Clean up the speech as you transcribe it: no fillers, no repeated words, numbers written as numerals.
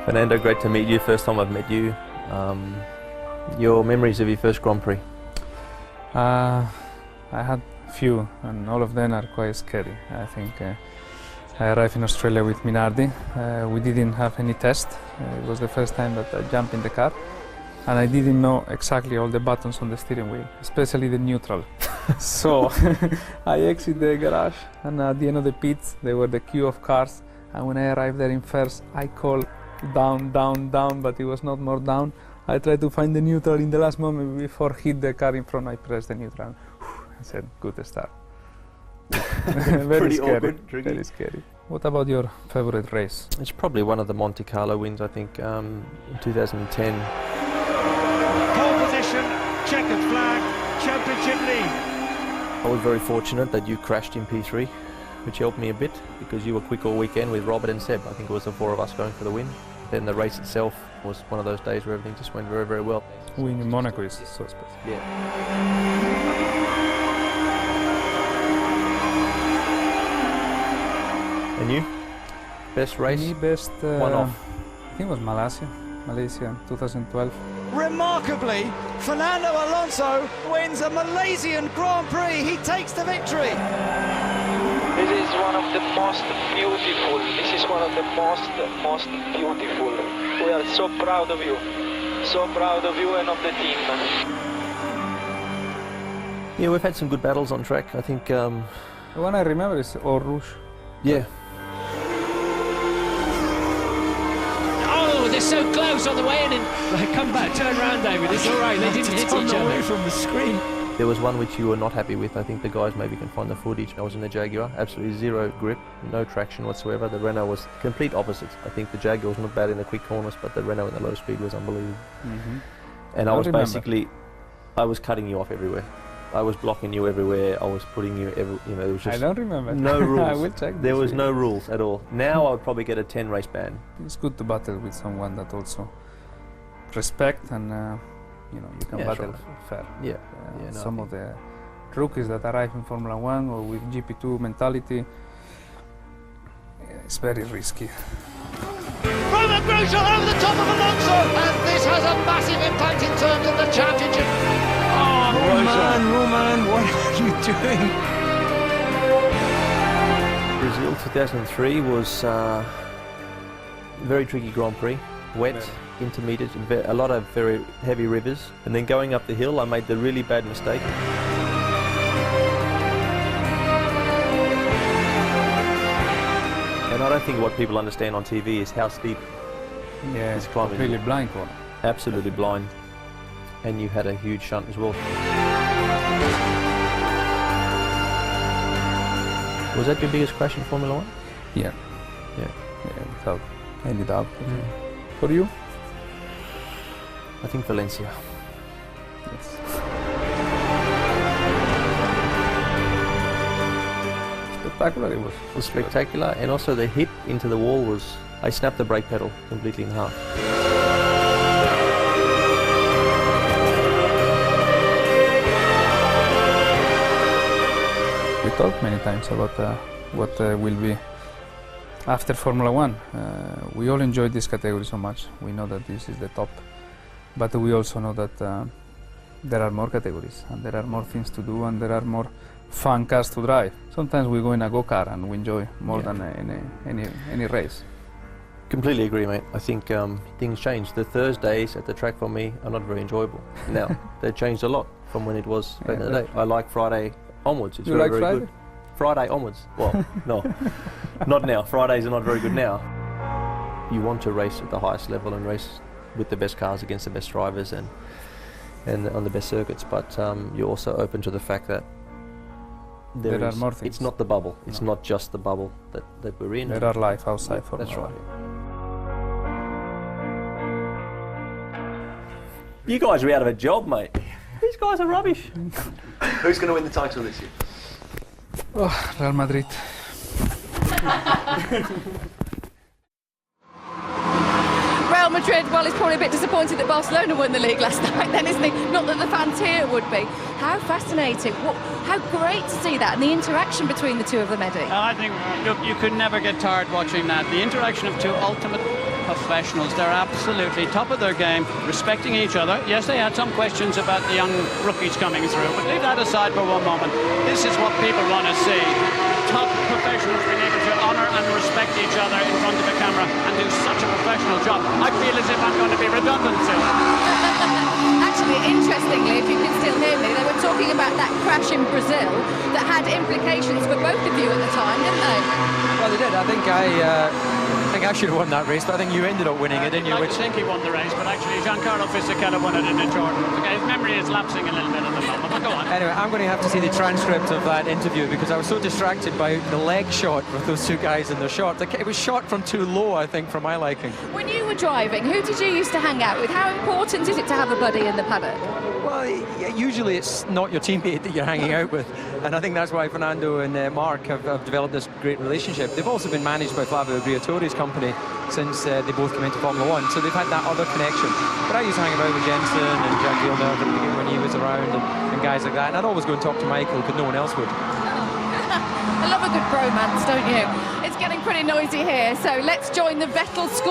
Fernando, great to meet you. First time I've met you. Your memories of your first Grand Prix? I had a few, and all of them are quite scary. I think I arrived in Australia with Minardi. We didn't have any test. It was the first time that I jumped in the car, and I didn't know exactly all the buttons on the steering wheel, especially the neutral. So I exited the garage, and at the end of the pits there were the queue of cars, and when I arrived there in first, I called down, down, down, but it was not more down. I tried to find the neutral in the last moment before hit the car in front. I pressed the neutral. I said, good start. Very Pretty scary. awkward, tricky. Very scary. What about your favorite race? It's probably one of the Monte Carlo wins, I think, in 2010. Pole position, checkered flag, championship lead. I was very fortunate that you crashed in P3, which helped me a bit because you were quick all weekend with Robert and Seb. I think it was the four of us going for the win. Then the race itself was one of those days where everything just went very, very well. Winning in Monaco is so special. Yeah. And you? Best race? Me best, One off. I think it was Malaysia 2012. Remarkably, Fernando Alonso wins a Malaysian Grand Prix. He takes the victory. This is one of the most beautiful. This is one of the most beautiful. We are so proud of you. So proud of you and of the team. Yeah, we've had some good battles on track. I think. The one I remember is Eau Rouge. Yeah. Oh, they're so close on the way in, and come back, turn around, David. It's all right. They didn't hit each other from the screen. There was one which you were not happy with. I think the guys maybe can find the footage. I was in the Jaguar, absolutely zero grip, no traction whatsoever. The Renault was complete opposite. I think the Jaguar was not bad in the quick corners, but the Renault in the low speed was unbelievable. And I was basically, I was cutting you off everywhere. I was blocking you everywhere. I was putting you it was just. I don't remember. No rules. I will check. There was no rules at all. Now I would probably get a 10 race ban. It's good to battle with someone that also respect and you can battle fair. Yeah. No, some of the rookies that arrive in Formula 1 or with GP2 mentality, it's very risky. Roman Grosjean over the top of Alonso, and this has a massive impact in terms of the championship. Oh, Roman, what are you doing? Brazil 2003 was a very tricky Grand Prix, wet, intermediate, a lot of very heavy rivers, and then going up the hill I made the really bad mistake. And I don't think what people understand on TV is how steep this climb is. Really blind corner. Absolutely blind. And you had a huge shunt as well. Was that your biggest crash in Formula 1? Yeah, without any doubt. For you? I think Valencia. Yes. Spectacular it was. It was spectacular, and also the hit into the wall was, I snapped the brake pedal completely in half. We talked many times about what will be after Formula 1. We all enjoy this category so much. We know that this is the top, but we also know that there are more categories and there are more things to do and there are more fun cars to drive. Sometimes we go in a go-kart and we enjoy more than any race. Completely agree, mate. I think things changed. The Thursdays at the track for me are not very enjoyable now. They've changed a lot from when it was back in the day. I like Friday onwards. It's very Friday? good. Friday onwards. Well, no, not now. Fridays are not very good now. You want to race at the highest level and race with the best cars against the best drivers and on the best circuits, but you're also open to the fact that there are more things. It's not the bubble. It's not just the bubble that we're in. There are life outside Formula 1. That's right. You guys are out of a job, mate. These guys are rubbish. Who's going to win the title this year? Oh, Real Madrid. Real Madrid, well, he's probably a bit disappointed that Barcelona won the league last night then, isn't he? Not that the fans here would be. How fascinating, how great to see that and the interaction between the two of them, Eddie. I think, look, you could never get tired watching that. The interaction of two ultimate professionals. They're absolutely top of their game, respecting each other. Yes, they had some questions about the young rookies coming through, but leave that aside for one moment. This is what people want to see. Top professionals being able to honour and respect each other in front of a camera and do such a professional job. I feel as if I'm going to be redundant soon. Actually, interestingly, if you can still hear me, they were talking about that crash in Brazil that had implications for both of you at the time, didn't they? Well, they did. I think I should have won that race, but I think you ended up winning it, didn't you? I think he won the race, but actually Giancarlo Fisichella won it in the Jordan. His memory is lapsing a little bit at the moment, but go on. Anyway, I'm going to have to see the transcript of that interview because I was so distracted by the leg shot with those two guys in the shot. It was shot from too low, I think, for my liking. When you were driving, who did you used to hang out with? How important is it to have a buddy in the paddock? Well, usually it's not your teammate that you're hanging out with, and I think that's why Fernando and Mark have developed this great relationship. They've also been managed by Flavio Briatore's company since they both came into Formula 1, so they've had that other connection. But I used to hang about with Jensen and Jack Villeneuve when he was around and guys like that, and I'd always go and talk to Michael because no one else would. I love a good bromance, don't you? It's getting pretty noisy here, so let's join the Vettel score.